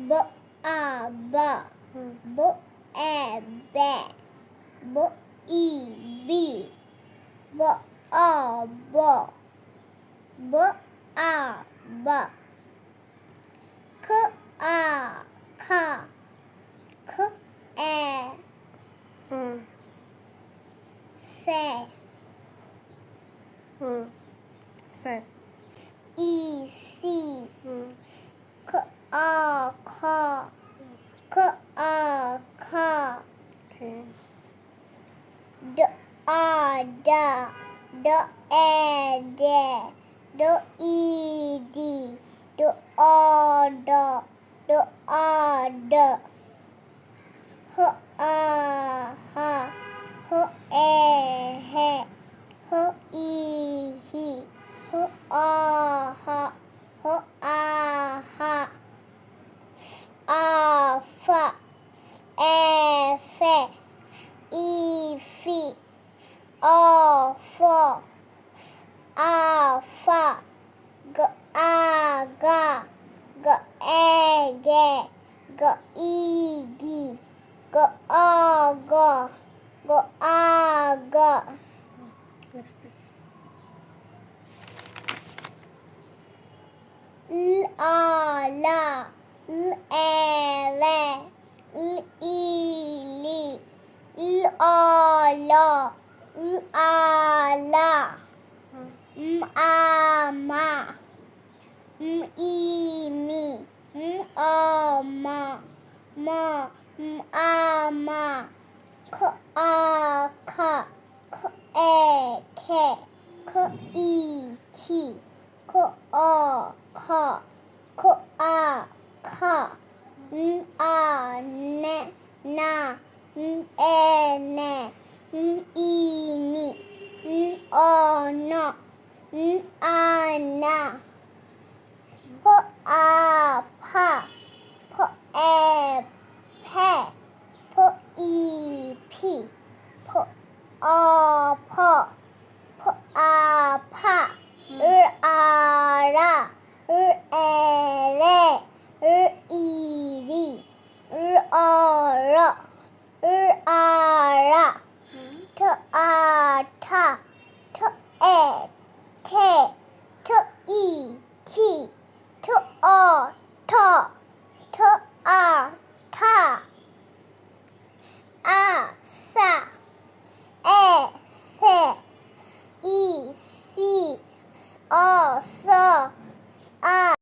b a ba, b e be, b e be, b a bo, b a ba, k a ka, k e se, Se. i si, k a ka, k a ka, Okay. d a da, d e de, d i di, d a da, d a d, h a ha, h e he, h i hi, h a ha, h a ha, a fa, e fe, i fi, a fo, a fa, g a ga, g e ge, g i gi, g a ga, g a ga. Next, please. L a la, l e le, l i li, l a la, l a la, m a ma, m i mi, m a ma, ma, m a ma, k a ka, k e ke, k i ki, k a ka, k a ka, n a ne, na, n e ne, n i ni, n a na, n a na, p a